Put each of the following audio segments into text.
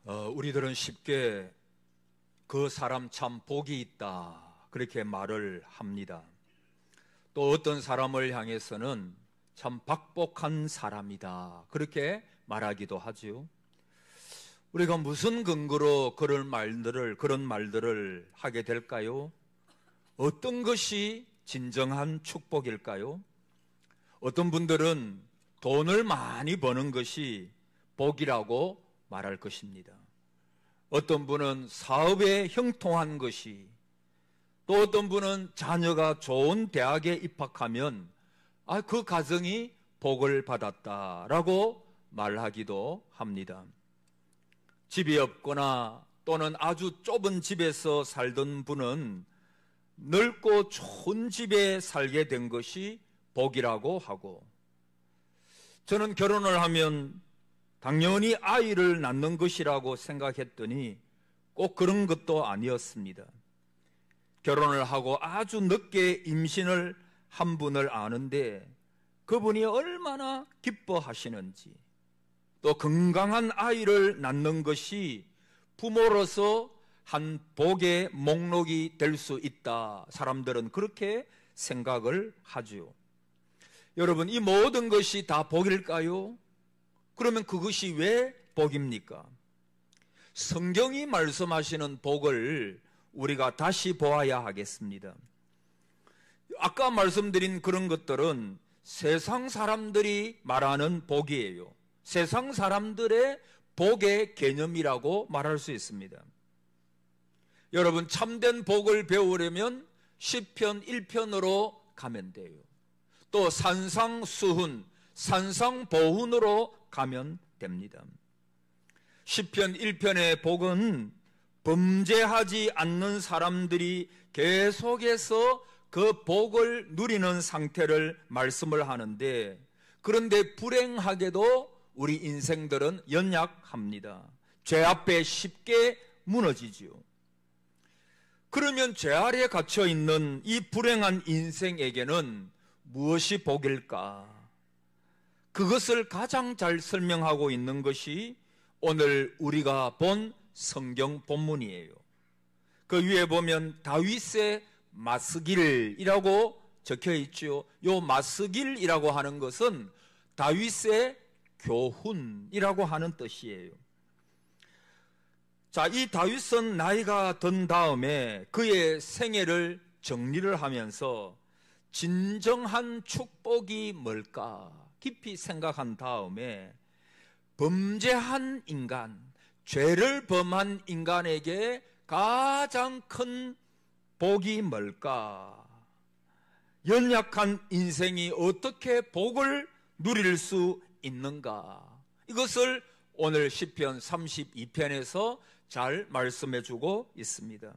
우리들은 쉽게 그 사람 참 복이 있다 그렇게 말을 합니다. 또 어떤 사람을 향해서는 참 박복한 사람이다 그렇게 말하기도 하지요. 우리가 무슨 근거로 그런 말들을 하게 될까요? 어떤 것이 진정한 축복일까요? 어떤 분들은 돈을 많이 버는 것이 복이라고 말할 것입니다. 어떤 분은 사업에 형통한 것이, 또 어떤 분은 자녀가 좋은 대학에 입학하면 그 가정이 복을 받았다라고 말하기도 합니다. 집이 없거나 또는 아주 좁은 집에서 살던 분은 넓고 좋은 집에 살게 된 것이 복이라고 하고, 저는 결혼을 하면 당연히 아이를 낳는 것이라고 생각했더니 꼭 그런 것도 아니었습니다. 결혼을 하고 아주 늦게 임신을 한 분을 아는데 그분이 얼마나 기뻐하시는지, 또 건강한 아이를 낳는 것이 부모로서 한 복의 목록이 될 수 있다, 사람들은 그렇게 생각을 하죠. 여러분, 이 모든 것이 다 복일까요? 그러면 그것이 왜 복입니까? 성경이 말씀하시는 복을 우리가 다시 보아야 하겠습니다. 아까 말씀드린 그런 것들은 세상 사람들이 말하는 복이에요. 세상 사람들의 복의 개념이라고 말할 수 있습니다. 여러분, 참된 복을 배우려면 시편 1편으로 가면 돼요. 또 산상수훈, 산상보훈으로 가면 됩니다. 시편 1편의 복은 범죄하지 않는 사람들이 계속해서 그 복을 누리는 상태를 말씀을 하는데, 그런데 불행하게도 우리 인생들은 연약합니다. 죄 앞에 쉽게 무너지지요. 그러면 죄 아래에 갇혀 있는 이 불행한 인생에게는 무엇이 복일까? 그것을 가장 잘 설명하고 있는 것이 오늘 우리가 본 성경 본문이에요. 그 위에 보면 다윗의 마스길이라고 적혀 있죠. 요 마스길이라고 하는 것은 다윗의 교훈이라고 하는 뜻이에요. 자, 이 다윗은 나이가 든 다음에 그의 생애를 정리를 하면서 진정한 축복이 뭘까 깊이 생각한 다음에 범죄한 인간, 죄를 범한 인간에게 가장 큰 복이 뭘까? 연약한 인생이 어떻게 복을 누릴 수 있는가? 이것을 오늘 시편 32편에서 잘 말씀해 주고 있습니다.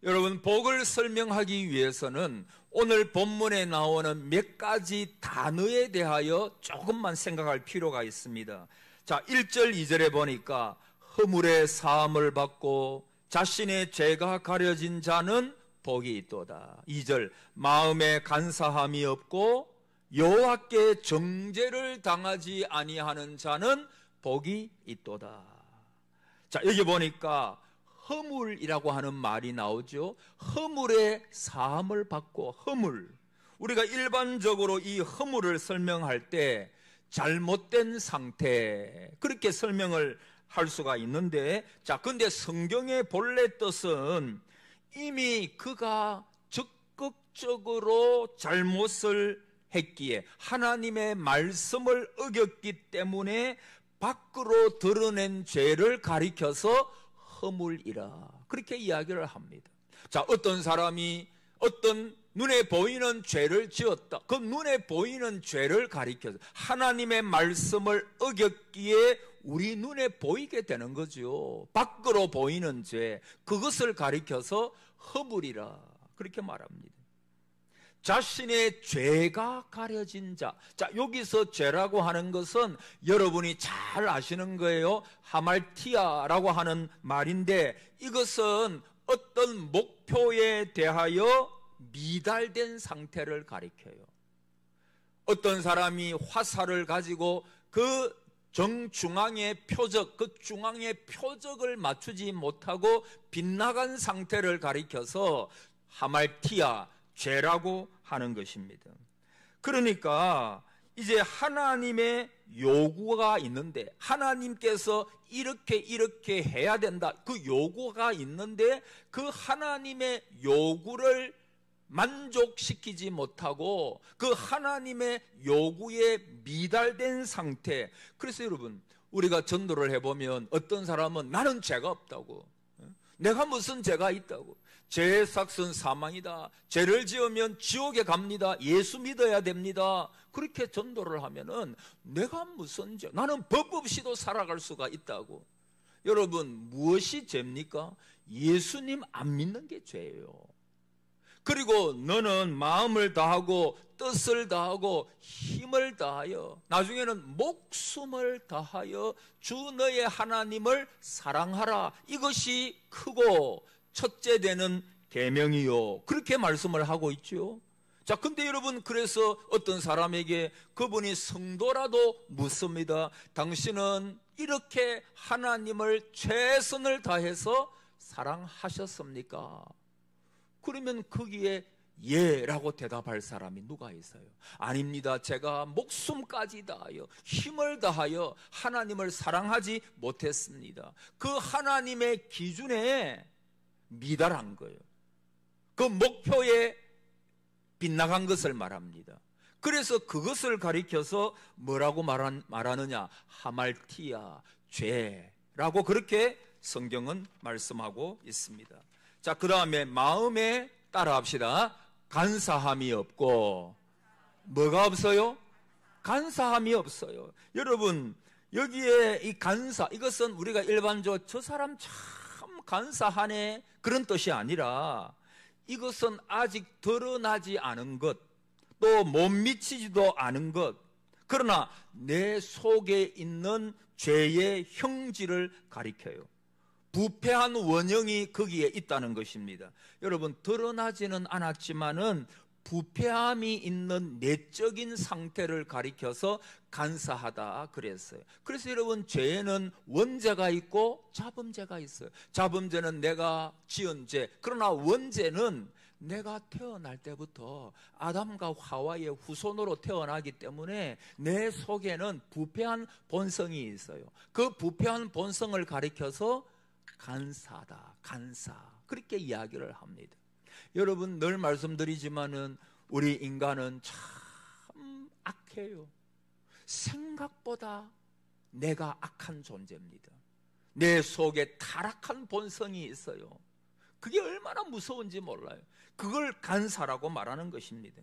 여러분, 복을 설명하기 위해서는 오늘 본문에 나오는 몇 가지 단어에 대하여 조금만 생각할 필요가 있습니다. 자, 1절, 2절에 보니까 허물의 사함을 받고 자신의 죄가 가려진 자는 복이 있도다. 2절, 마음에 간사함이 없고 여호와께 정죄를 당하지 아니하는 자는 복이 있도다. 자, 여기 보니까 허물이라고 하는 말이 나오죠. 허물의 사함을 받고, 허물, 우리가 일반적으로 이 허물을 설명할 때 잘못된 상태, 그렇게 설명을 할 수가 있는데, 자, 근데 성경의 본래 뜻은 이미 그가 적극적으로 잘못을 했기에, 하나님의 말씀을 어겼기 때문에 밖으로 드러낸 죄를 가리켜서 허물이라, 그렇게 이야기를 합니다. 자, 어떤 사람이 어떤 눈에 보이는 죄를 지었다. 그 눈에 보이는 죄를 가리켜서 하나님의 말씀을 어겼기에 우리 눈에 보이게 되는 거죠. 밖으로 보이는 죄, 그것을 가리켜서 허물이라, 그렇게 말합니다. 자신의 죄가 가려진 자. 자, 여기서 죄라고 하는 것은 여러분이 잘 아시는 거예요. 하말티아라고 하는 말인데, 이것은 어떤 목표에 대하여 미달된 상태를 가리켜요. 어떤 사람이 화살을 가지고 그 정중앙의 표적, 그 중앙의 표적을 맞추지 못하고 빗나간 상태를 가리켜서 하말티아, 죄라고 하는 것입니다. 그러니까 이제 하나님의 요구가 있는데, 하나님께서 이렇게 해야 된다, 그 요구가 있는데 그 하나님의 요구를 만족시키지 못하고 그 하나님의 요구에 미달된 상태. 그래서 여러분, 우리가 전도를 해보면 어떤 사람은 나는 죄가 없다고, 내가 무슨 죄가 있다고, 죄의 삭은 사망이다, 죄를 지으면 지옥에 갑니다, 예수 믿어야 됩니다, 그렇게 전도를 하면은 내가 무슨 죄, 나는 법 없이도 살아갈 수가 있다고. 여러분, 무엇이 죄입니까? 예수님 안 믿는 게 죄예요. 그리고 너는 마음을 다하고 뜻을 다하고 힘을 다하여, 나중에는 목숨을 다하여 주 너의 하나님을 사랑하라, 이것이 크고 첫째 되는 계명이요, 그렇게 말씀을 하고 있죠. 자, 근데 여러분, 그래서 어떤 사람에게 그분이 성도라도 묻습니다. 당신은 이렇게 하나님을 최선을 다해서 사랑하셨습니까? 그러면 거기에 예라고 대답할 사람이 누가 있어요? 아닙니다, 제가 목숨까지 다하여 힘을 다하여 하나님을 사랑하지 못했습니다. 그 하나님의 기준에 미달한 거예요. 그 목표에 빗나간 것을 말합니다. 그래서 그것을 가리켜서 뭐라고 말하느냐? 하말티아, 죄라고 그렇게 성경은 말씀하고 있습니다. 자, 그 다음에 마음에 따라합시다. 간사함이 없고, 뭐가 없어요? 간사함이 없어요. 여러분, 여기에 이 간사, 이것은 우리가 일반적으로 저 사람 참 간사하네, 그런 뜻이 아니라 이것은 아직 드러나지 않은 것, 또 못 미치지도 않은 것, 그러나 내 속에 있는 죄의 형질을 가리켜요. 부패한 원형이 거기에 있다는 것입니다. 여러분, 드러나지는 않았지만은 부패함이 있는 내적인 상태를 가리켜서 간사하다 그랬어요. 그래서 여러분, 죄에는 원죄가 있고 자범죄가 있어요. 자범죄는 내가 지은 죄, 그러나 원죄는 내가 태어날 때부터 아담과 하와의 후손으로 태어나기 때문에 내 속에는 부패한 본성이 있어요. 그 부패한 본성을 가리켜서 간사다, 간사, 그렇게 이야기를 합니다. 여러분, 늘 말씀드리지만은 우리 인간은 참 악해요. 생각보다 내가 악한 존재입니다. 내 속에 타락한 본성이 있어요. 그게 얼마나 무서운지 몰라요. 그걸 간사라고 말하는 것입니다.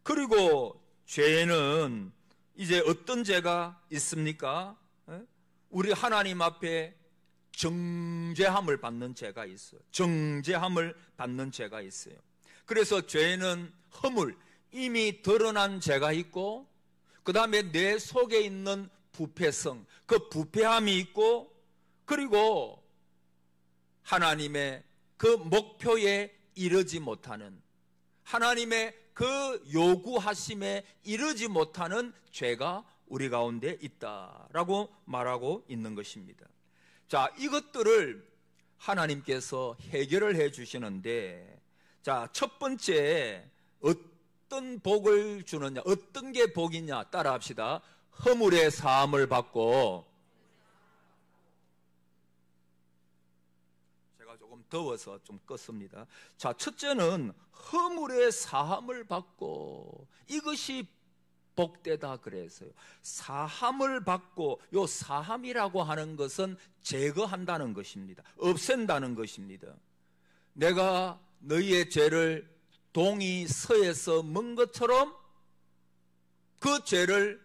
그리고 죄는 이제 어떤 죄가 있습니까? 우리 하나님 앞에 정죄함을 받는 죄가 있어요. 정죄함을 받는 죄가 있어요. 그래서 죄는 허물, 이미 드러난 죄가 있고, 그 다음에 내 속에 있는 부패성, 그 부패함이 있고, 그리고 하나님의 그 목표에 이르지 못하는, 하나님의 그 요구하심에 이르지 못하는 죄가 우리 가운데 있다라고 말하고 있는 것입니다. 자, 이것들을 하나님께서 해결을 해 주시는데, 자, 첫 번째 어떤 복을 주느냐, 어떤 게 복이냐, 따라합시다. 허물의 사함을 받고, 제가 조금 더워서 좀 껐습니다. 자, 첫째는 허물의 사함을 받고, 이것이 복되다 그랬어요. 사함을 받고, 요 사함이라고 하는 것은 제거한다는 것입니다. 없앤다는 것입니다. 내가 너희의 죄를 동이 서에서 먼 것처럼 그 죄를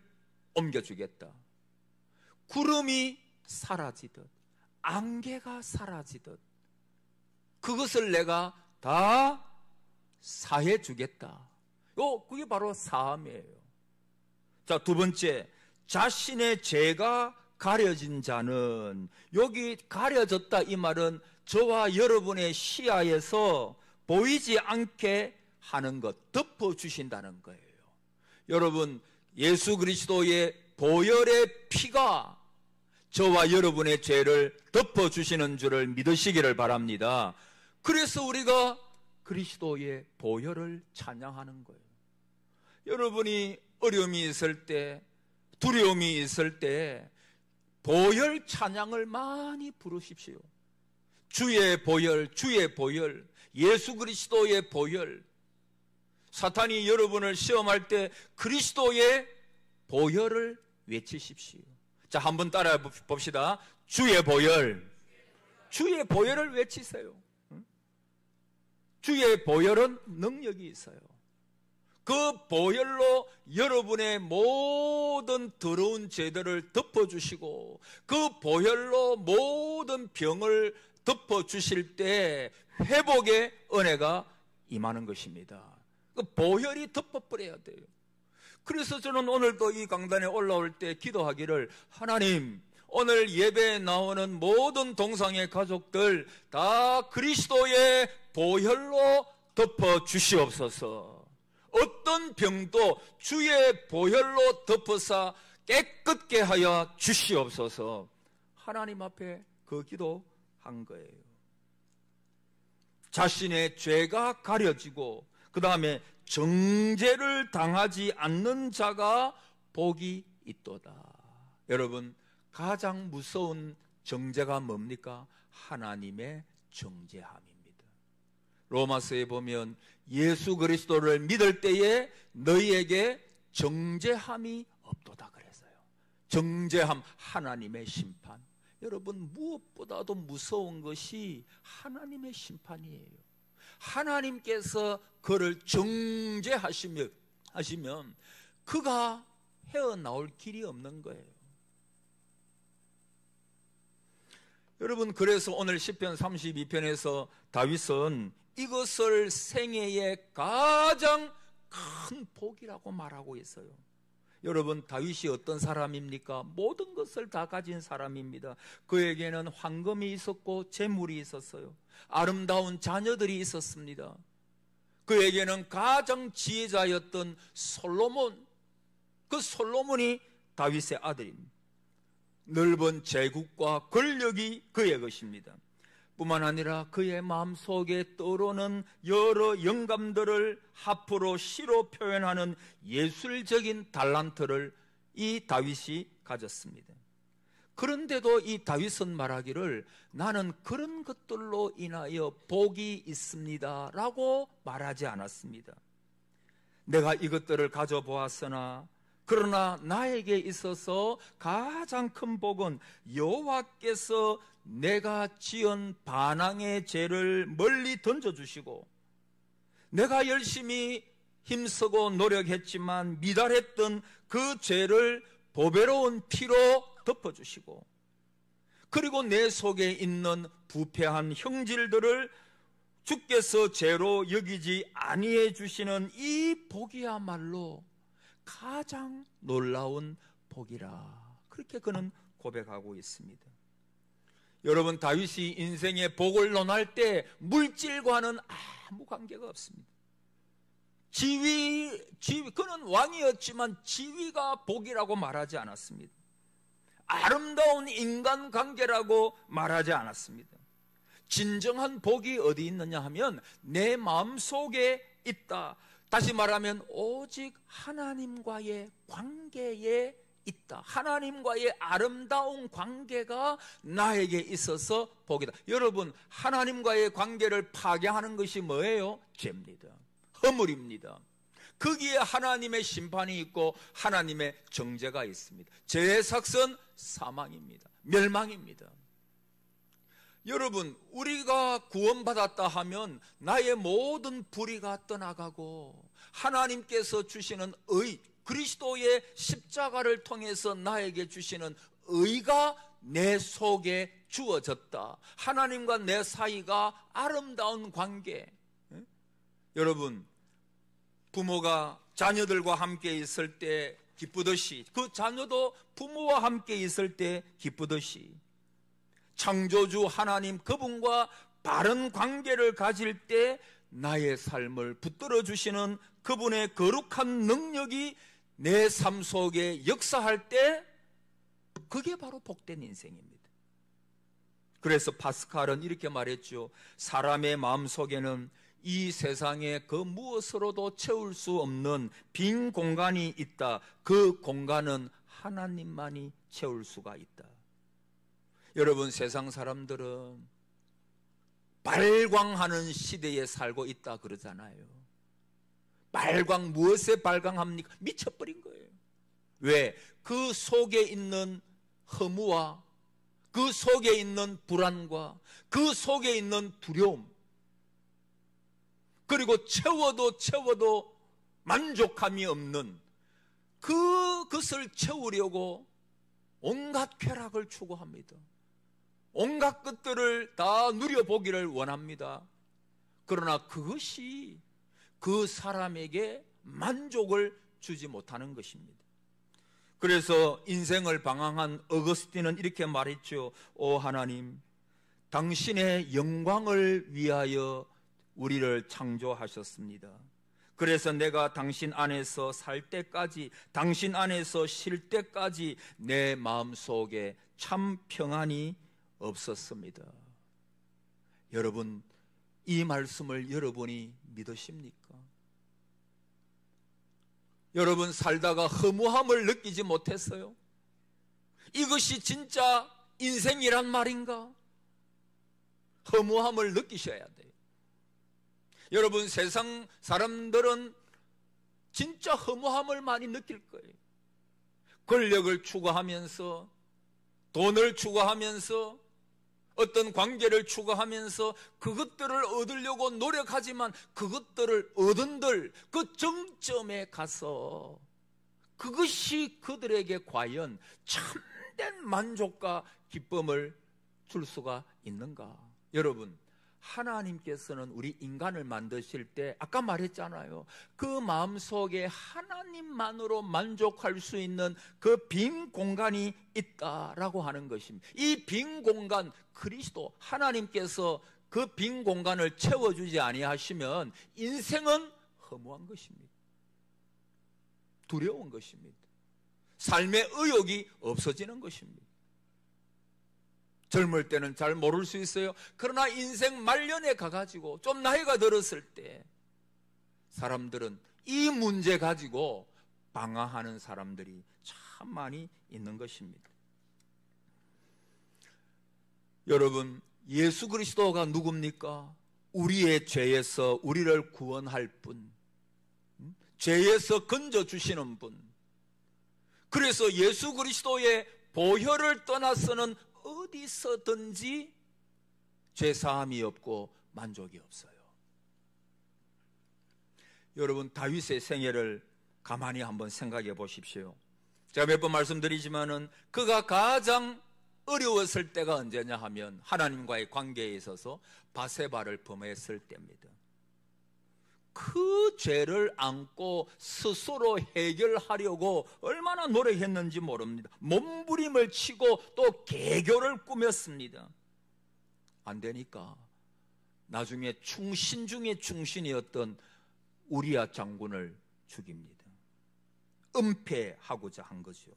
옮겨주겠다. 구름이 사라지듯, 안개가 사라지듯 그것을 내가 다 사해주겠다. 그게 바로 사함이에요. 자, 두 번째, 자신의 죄가 가려진 자는, 여기 가려졌다 이 말은 저와 여러분의 시야에서 보이지 않게 하는 것, 덮어주신다는 거예요. 여러분, 예수 그리스도의 보혈의 피가 저와 여러분의 죄를 덮어주시는 줄을 믿으시기를 바랍니다. 그래서 우리가 그리스도의 보혈을 찬양하는 거예요. 여러분이 어려움이 있을 때, 두려움이 있을 때 보혈 찬양을 많이 부르십시오. 주의 보혈, 주의 보혈, 예수 그리스도의 보혈. 사탄이 여러분을 시험할 때 그리스도의 보혈을 외치십시오. 자, 한번 따라 봅시다. 주의 보혈. 주의 보혈을 외치세요. 주의 보혈은 능력이 있어요. 그 보혈로 여러분의 모든 더러운 죄들을 덮어주시고 그 보혈로 모든 병을 덮어주실 때 회복의 은혜가 임하는 것입니다. 그 보혈이 덮어버려야 돼요. 그래서 저는 오늘도 이 강단에 올라올 때 기도하기를, 하나님, 오늘 예배에 나오는 모든 동상의 가족들 다 그리스도의 보혈로 덮어 주시옵소서. 어떤 병도 주의 보혈로 덮어서 깨끗게 하여 주시옵소서. 하나님 앞에 그 기도한 거예요. 자신의 죄가 가려지고 그 다음에 정죄를 당하지 않는 자가 복이 있도다. 여러분, 가장 무서운 정죄가 뭡니까? 하나님의 정죄함입니다. 로마서에 보면 예수 그리스도를 믿을 때에 너희에게 정죄함이 없도다 그랬어요. 정죄함, 하나님의 심판. 여러분, 무엇보다도 무서운 것이 하나님의 심판이에요. 하나님께서 그를 정죄하시면 그가 헤어나올 길이 없는 거예요. 여러분, 그래서 오늘 시편 32편에서 다윗은 이것을 생애의 가장 큰 복이라고 말하고 있어요. 여러분, 다윗이 어떤 사람입니까? 모든 것을 다 가진 사람입니다. 그에게는 황금이 있었고 재물이 있었어요. 아름다운 자녀들이 있었습니다. 그에게는 가장 지혜자였던 솔로몬, 그 솔로몬이 다윗의 아들입니다. 넓은 제국과 권력이 그의 것입니다. 뿐만 아니라 그의 마음속에 떠오르는 여러 영감들을 하프로 시로 표현하는 예술적인 달란트를 이 다윗이 가졌습니다. 그런데도 이 다윗은 말하기를, 나는 그런 것들로 인하여 복이 있습니다 라고 말하지 않았습니다. 내가 이것들을 가져보았으나 그러나 나에게 있어서 가장 큰 복은 여호와께서 내가 지은 반항의 죄를 멀리 던져주시고 내가 열심히 힘쓰고 노력했지만 미달했던 그 죄를 보배로운 피로 덮어주시고 그리고 내 속에 있는 부패한 형질들을 주께서 죄로 여기지 아니해 주시는 이 복이야말로 가장 놀라운 복이라. 그렇게 그는 고백하고 있습니다. 여러분, 다윗이 인생의 복을 논할 때 물질과는 아무 관계가 없습니다. 지위, 그는 왕이었지만 지위가 복이라고 말하지 않았습니다. 아름다운 인간관계라고 말하지 않았습니다. 진정한 복이 어디 있느냐 하면 내 마음속에 있다. 다시 말하면 오직 하나님과의 관계에 있다. 하나님과의 아름다운 관계가 나에게 있어서 복이다. 여러분, 하나님과의 관계를 파괴하는 것이 뭐예요? 죄입니다. 허물입니다. 거기에 하나님의 심판이 있고 하나님의 정죄가 있습니다. 죄의 삭은 사망입니다. 멸망입니다. 여러분, 우리가 구원받았다 하면 나의 모든 불의가 떠나가고 하나님께서 주시는 의, 그리스도의 십자가를 통해서 나에게 주시는 의가 내 속에 주어졌다. 하나님과 내 사이가 아름다운 관계. 여러분, 부모가 자녀들과 함께 있을 때 기쁘듯이 그 자녀도 부모와 함께 있을 때 기쁘듯이 창조주 하나님 그분과 바른 관계를 가질 때 나의 삶을 붙들어 주시는 그분의 거룩한 능력이 내 삶 속에 역사할 때 그게 바로 복된 인생입니다. 그래서 파스칼은 이렇게 말했죠. 사람의 마음속에는 이 세상에 그 무엇으로도 채울 수 없는 빈 공간이 있다. 그 공간은 하나님만이 채울 수가 있다. 여러분, 세상 사람들은 발광하는 시대에 살고 있다 그러잖아요. 발광, 무엇에 발광합니까? 미쳐버린 거예요. 왜? 그 속에 있는 허무와 그 속에 있는 불안과 그 속에 있는 두려움, 그리고 채워도 만족함이 없는 그것을 채우려고 온갖 쾌락을 추구합니다. 온갖 것들을 다 누려보기를 원합니다. 그러나 그것이 그 사람에게 만족을 주지 못하는 것입니다. 그래서 인생을 방황한 어거스틴은 이렇게 말했죠. 오 하나님, 당신의 영광을 위하여 우리를 창조하셨습니다. 그래서 내가 당신 안에서 살 때까지, 당신 안에서 쉴 때까지 내 마음속에 참 평안이 없었습니다. 여러분, 이 말씀을 여러분이 믿으십니까? 여러분, 살다가 허무함을 느끼지 못했어요? 이것이 진짜 인생이란 말인가? 허무함을 느끼셔야 돼요. 여러분, 세상 사람들은 진짜 허무함을 많이 느낄 거예요. 권력을 추구하면서, 돈을 추구하면서, 어떤 관계를 추구하면서 그것들을 얻으려고 노력하지만 그것들을 얻은들 그 정점에 가서 그것이 그들에게 과연 참된 만족과 기쁨을 줄 수가 있는가? 여러분, 하나님께서는 우리 인간을 만드실 때 아까 말했잖아요. 그 마음속에 하나님만으로 만족할 수 있는 그 빈 공간이 있다라고 하는 것입니다. 이 빈 공간, 그리스도 하나님께서 그 빈 공간을 채워주지 아니하시면 인생은 허무한 것입니다. 두려운 것입니다. 삶의 의욕이 없어지는 것입니다. 젊을 때는 잘 모를 수 있어요. 그러나 인생 말년에 가가지고 좀 나이가 들었을 때 사람들은 이 문제 가지고 방황하는 사람들이 참 많이 있는 것입니다. 여러분, 예수 그리스도가 누굽니까? 우리의 죄에서 우리를 구원할 분, 죄에서 건져주시는 분. 그래서 예수 그리스도의 보혈을 떠나서는 어디서든지 죄사함이 없고 만족이 없어요. 여러분, 다윗의 생애를 가만히 한번 생각해 보십시오. 제가 몇 번 말씀드리지만은 그가 가장 어려웠을 때가 언제냐 하면 하나님과의 관계에 있어서 바세바를 범했을 때입니다. 그 죄를 안고 스스로 해결하려고 얼마나 노력했는지 모릅니다. 몸부림을 치고 또 계교를 꾸몄습니다. 안 되니까 나중에 충신 중에 충신이었던 우리야 장군을 죽입니다. 은폐하고자 한 거죠.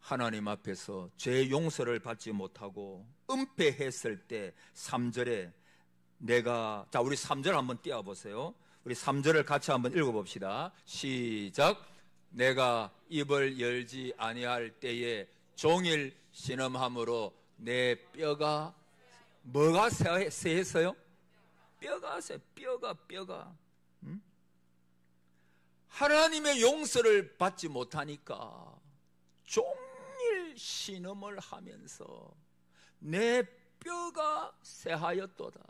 하나님 앞에서 죄 용서를 받지 못하고 은폐했을 때 3절에 자, 우리 3절 한번 띄워보세요. 우리 3절을 같이 한번 읽어봅시다. 시작. 내가 입을 열지 아니할 때에 종일 신음함으로 내 뼈가 뭐가 쇠했어요? 뼈가 쇠, 뼈가. 하나님의 용서를 받지 못하니까 종일 신음을 하면서 내 뼈가 쇠하였도다.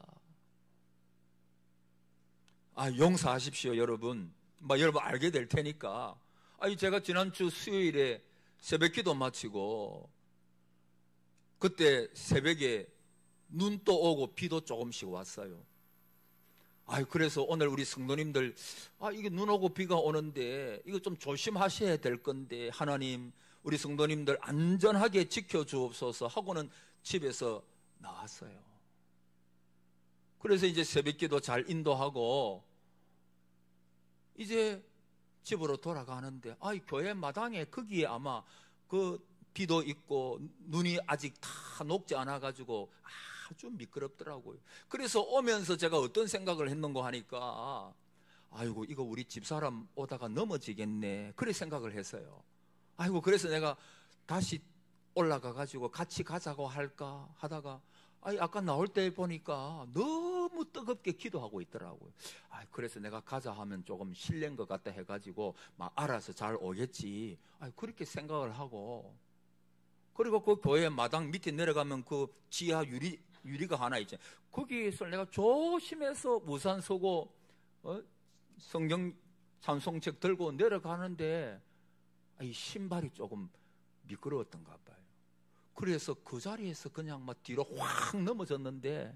용서하십시오, 여러분. 여러분 알게 될 테니까. 제가 지난주 수요일에 새벽 기도 마치고 그때 새벽에 눈도 오고 비도 조금씩 왔어요. 그래서 오늘 우리 성도님들 이게 눈 오고 비가 오는데 이거 좀 조심하셔야 될 건데 하나님 우리 성도님들 안전하게 지켜주옵소서 하고는 집에서 나왔어요. 그래서 이제 새벽기도 잘 인도하고 이제 집으로 돌아가는데 교회 마당에 거기에 아마 그 비도 있고 눈이 아직 다 녹지 않아 가지고 아주 미끄럽더라고요. 그래서 오면서 제가 어떤 생각을 했는고 하니까 아이고 이거 우리 집사람 오다가 넘어지겠네 그래 생각을 했어요. 아이고 그래서 내가 다시 올라가 가지고 같이 가자고 할까 하다가 아까 나올 때 보니까 너무 뜨겁게 기도하고 있더라고요. 그래서 내가 가자 하면 조금 실례인 것 같다 해가지고 막 알아서 잘 오겠지. 그렇게 생각을 하고, 그리고 그 교회 마당 밑에 내려가면 그 지하 유리가 하나 있잖아요. 거기에서 내가 조심해서 우산 쓰고 성경 찬송책 들고 내려가는데 이 신발이 조금 미끄러웠던가 봐요. 그래서 그 자리에서 그냥 막 뒤로 확 넘어졌는데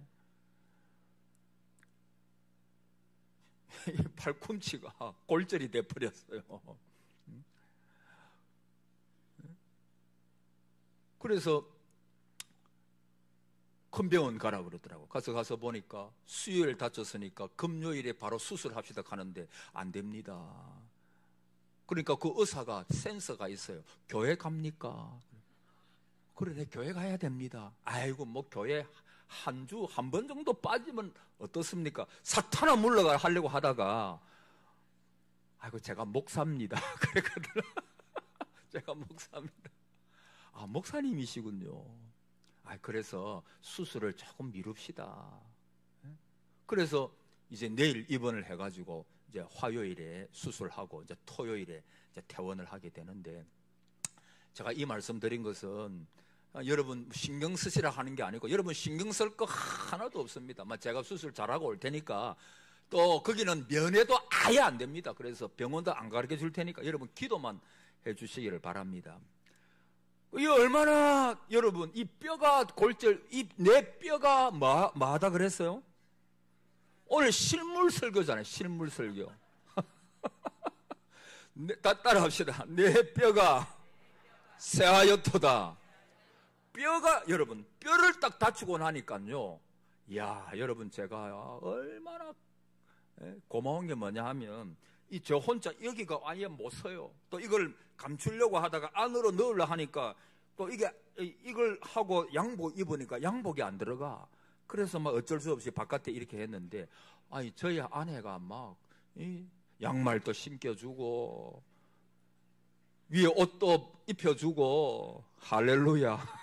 팔꿈치가 골절이 돼버렸어요. 그래서 큰 병원 가라 그러더라고. 가서 보니까 수요일 다쳤으니까 금요일에 바로 수술합시다 하는데 안 됩니다. 그러니까 그 의사가 센서가 있어요. 교회 갑니까? 그래, 내 교회 가야 됩니다. 아이고, 뭐 교회 한 주 한 번 정도 빠지면 어떻습니까? 사탄아 물러가 하려고 하다가 아이고, 제가 목사입니다. 그랬거든요. 제가 목사입니다. 목사님이시군요. 그래서 수술을 조금 미룹시다. 그래서 이제 내일 입원을 해가지고 이제 화요일에 수술하고 이제 토요일에 이제 퇴원을 하게 되는데, 제가 이 말씀 드린 것은 여러분 신경 쓰시라 하는 게 아니고, 여러분 신경 쓸 거 하나도 없습니다. 제가 수술 잘하고 올 테니까, 또 거기는 면회도 아예 안 됩니다. 그래서 병원도 안 가르쳐 줄 테니까 여러분 기도만 해 주시기를 바랍니다. 이 얼마나 여러분 이 뼈가 골절, 이 내 뼈가 뭐하다 그랬어요? 오늘 실물 설교잖아요. 실물 설교. 따라합시다. 내 뼈가 새하얗도다. 뼈가, 여러분 뼈를 딱 다치고 나니까요, 여러분 제가 얼마나 고마운 게 뭐냐 하면, 저 혼자 여기가 아예 못 서요. 또 이걸 감추려고 하다가 안으로 넣으려 하니까 또 이걸 하고 양복 입으니까 양복이 안 들어가. 그래서 어쩔 수 없이 바깥에 이렇게 했는데, 저희 아내가 막 양말도 신겨주고 위에 옷도 입혀주고, 할렐루야.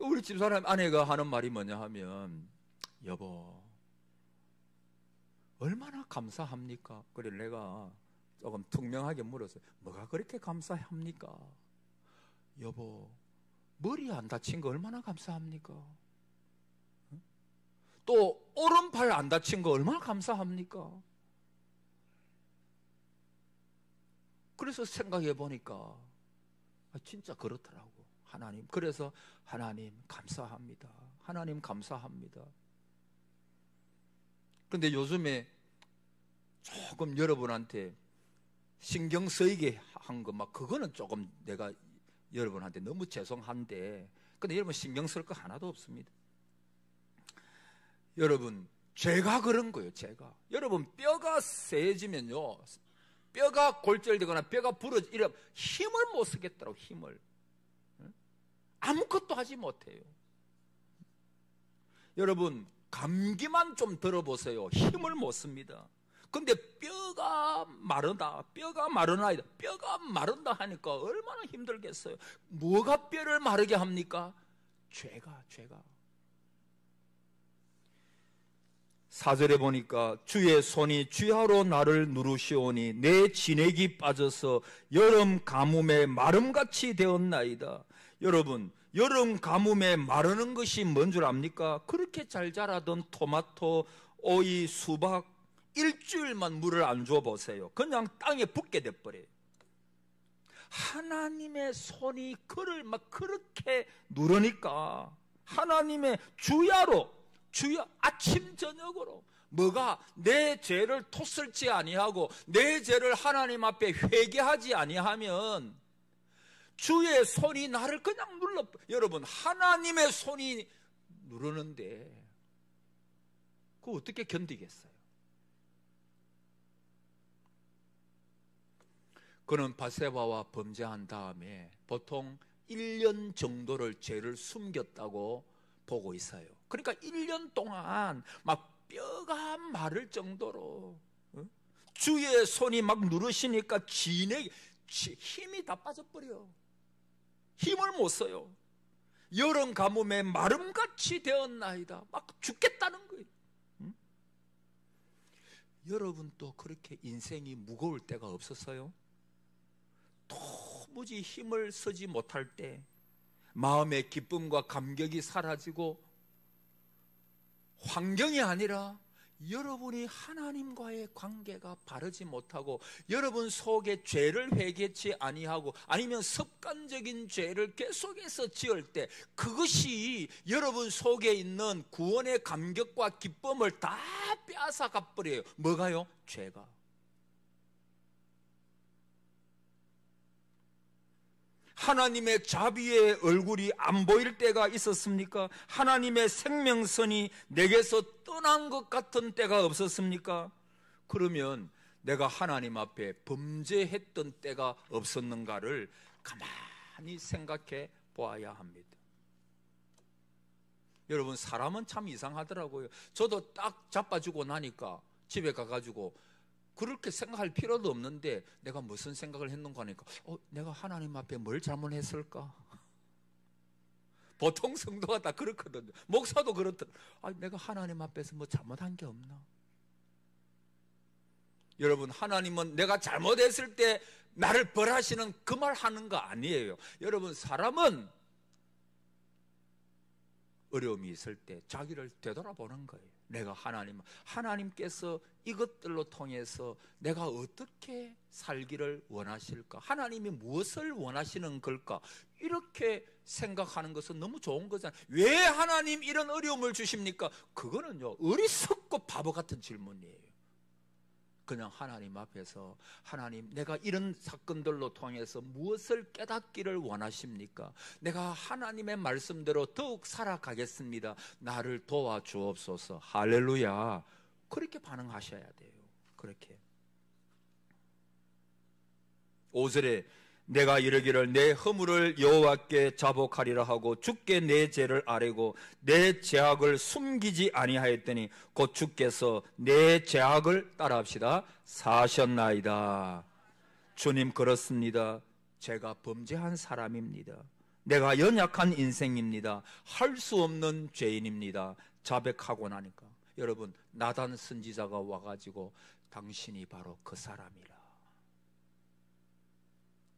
우리 집사람 아내가 하는 말이 뭐냐 하면, 여보 얼마나 감사합니까? 그래 내가 조금 퉁명하게 물었어요. 뭐가 그렇게 감사합니까? 여보 머리 안 다친 거 얼마나 감사합니까? 또 오른팔 안 다친 거 얼마나 감사합니까? 그래서 생각해 보니까 진짜 그렇더라고. 하나님, 그래서 하나님 감사합니다. 하나님 감사합니다. 그런데 요즘에 조금 여러분한테 신경 쓰이게 한 거, 그거는 조금 내가 여러분한테 너무 죄송한데, 근데 여러분 신경 쓸 거 하나도 없습니다. 여러분 죄가 그런 거예요. 죄가. 여러분 뼈가 세지면요, 뼈가 골절되거나 뼈가 부러지면 힘을 못 쓰겠더라고. 힘을 아무것도 하지 못해요. 여러분 감기만 좀 들어보세요. 힘을 못 씁니다. 근데 뼈가 마르다, 뼈가 마르나이다, 뼈가 마른다 하니까 얼마나 힘들겠어요. 뭐가 뼈를 마르게 합니까? 죄가. 4절에 보니까 주의 손이 주야로 나를 누르시오니 내 진액이 빠져서 여름 가뭄에 마름같이 되었나이다. 여러분 여름 가뭄에 마르는 것이 뭔 줄 압니까? 그렇게 잘 자라던 토마토, 오이, 수박 일주일만 물을 안 줘보세요. 그냥 땅에 붙게 돼버려요. 하나님의 손이 그를 그렇게 누르니까 하나님의 주야로, 아침 저녁으로 뭐가 내 죄를 토설지 아니하고 내 죄를 하나님 앞에 회개하지 아니하면 주의 손이 나를 그냥 눌러. 여러분 하나님의 손이 누르는데 그거 어떻게 견디겠어요? 그는 바세바와 범죄한 다음에 보통 1년 정도를 죄를 숨겼다고 보고 있어요. 그러니까 1년 동안 막 뼈가 마를 정도로 주의 손이 막 누르시니까 힘이 다 빠져버려. 힘을 못 써요. 여름 가뭄에 마름같이 되었나이다. 막 죽겠다는 거예요. 여러분도 그렇게 인생이 무거울 때가 없었어요? 도무지 힘을 쓰지 못할 때, 마음의 기쁨과 감격이 사라지고 환경이 아니라 여러분이 하나님과의 관계가 바르지 못하고 여러분 속에 죄를 회개치 아니하고 아니면 습관적인 죄를 계속해서 지을 때, 그것이 여러분 속에 있는 구원의 감격과 기쁨을 다 빼앗아가 버려요. 뭐가요? 죄가. 하나님의 자비의 얼굴이 안 보일 때가 있었습니까? 하나님의 생명선이 내게서 떠난 것 같은 때가 없었습니까? 그러면 내가 하나님 앞에 범죄했던 때가 없었는가를 가만히 생각해 보아야 합니다. 여러분, 사람은 참 이상하더라고요. 저도 딱 자빠지고 나니까 집에 가가지고 그렇게 생각할 필요도 없는데 내가 무슨 생각을 했는가 하니까 내가 하나님 앞에 뭘 잘못했을까? 보통 성도가 다 그렇거든요. 목사도 그렇더라고요. 내가 하나님 앞에서 뭐 잘못한 게 없나? 여러분, 하나님은 내가 잘못했을 때 나를 벌하시는 그 말 하는 거 아니에요. 여러분, 사람은 어려움이 있을 때 자기를 되돌아보는 거예요. 내가 하나님께서 이것들로 통해서 내가 어떻게 살기를 원하실까? 하나님이 무엇을 원하시는 걸까? 이렇게 생각하는 것은 너무 좋은 거잖아요. 왜 하나님 이런 어려움을 주십니까? 그거는요, 어리석고 바보 같은 질문이에요. 그냥 하나님 앞에서, 하나님, 내가 이런 사건들로 통해서 무엇을 깨닫기를 원하십니까? 내가 하나님의 말씀대로 더욱 살아가겠습니다. 나를 도와주옵소서. 할렐루야. 그렇게 반응하셔야 돼요. 그렇게. 5절에 내가 이르기를 내 허물을 여호와께 자복하리라 하고 주께 내 죄를 아뢰고 내 죄악을 숨기지 아니하였더니 곧 주께서 내 죄악을 따라합시다 사셨나이다. 주님, 그렇습니다. 제가 범죄한 사람입니다. 내가 연약한 인생입니다. 할 수 없는 죄인입니다. 자백하고 나니까 여러분, 나단 선지자가 와가지고 당신이 바로 그 사람이라.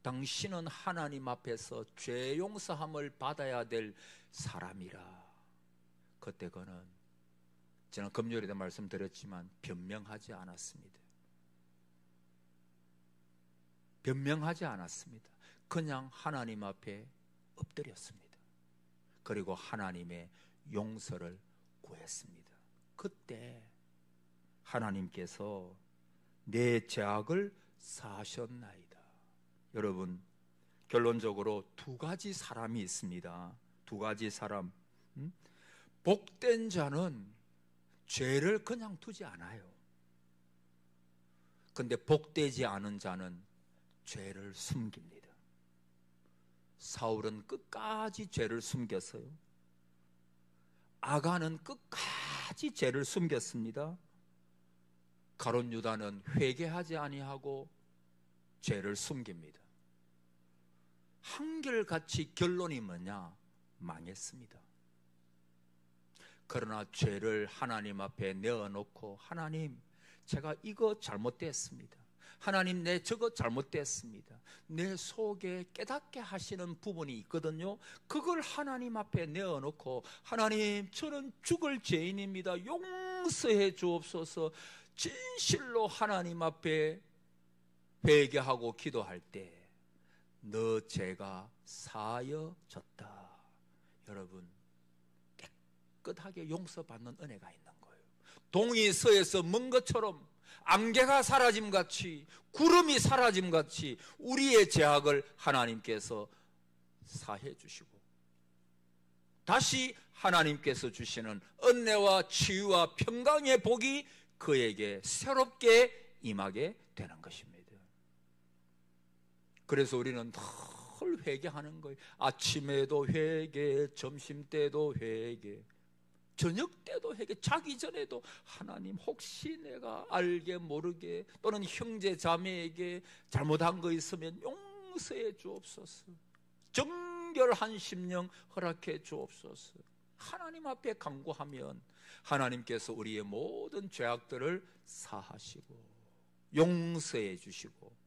당신은 하나님 앞에서 죄 용서함을 받아야 될 사람이라. 그때 그는, 저는 금요일에도 말씀드렸지만 변명하지 않았습니다. 변명하지 않았습니다. 그냥 하나님 앞에 엎드렸습니다. 그리고 하나님의 용서를 구했습니다. 그때 하나님께서 내 죄악을 사하셨나이다. 여러분, 결론적으로 두 가지 사람이 있습니다. 두 가지 사람. 복된 자는 죄를 그냥 두지 않아요. 근데 복되지 않은 자는 죄를 숨깁니다. 사울은 끝까지 죄를 숨겼어요. 아간은 끝까지 죄를 숨겼습니다. 가룟 유다는 회개하지 아니하고 죄를 숨깁니다. 한결같이 결론이 뭐냐? 망했습니다. 그러나 죄를 하나님 앞에 내어놓고, 하나님, 제가 이거 잘못됐습니다. 하나님, 내 저거 잘못됐습니다. 내 속에 깨닫게 하시는 부분이 있거든요. 그걸 하나님 앞에 내어놓고, 하나님, 저는 죽을 죄인입니다. 용서해 주옵소서. 진실로 하나님 앞에 회개하고 기도할 때 너 죄가 사여졌다. 여러분, 깨끗하게 용서받는 은혜가 있는 거예요. 동이 서에서 먼 것처럼, 안개가 사라짐같이, 구름이 사라짐같이 우리의 죄악을 하나님께서 사해 주시고 다시 하나님께서 주시는 은혜와 치유와 평강의 복이 그에게 새롭게 임하게 되는 것입니다. 그래서 우리는 늘 회개하는 거예요. 아침에도 회개, 점심 때도 회개, 저녁 때도 회개, 자기 전에도 하나님 혹시 내가 알게 모르게 또는 형제 자매에게 잘못한 거 있으면 용서해 주옵소서, 정결한 심령 허락해 주옵소서. 하나님 앞에 간구하면 하나님께서 우리의 모든 죄악들을 사하시고 용서해 주시고,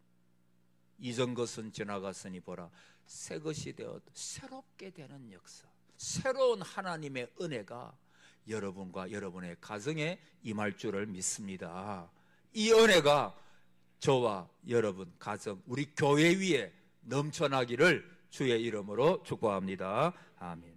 이전 것은 지나갔으니 보라 새 것이 되어 새롭게 되는 역사, 새로운 하나님의 은혜가 여러분과 여러분의 가정에 임할 줄을 믿습니다. 이 은혜가 저와 여러분 가정, 우리 교회 위에 넘쳐나기를 주의 이름으로 축복합니다. 아멘.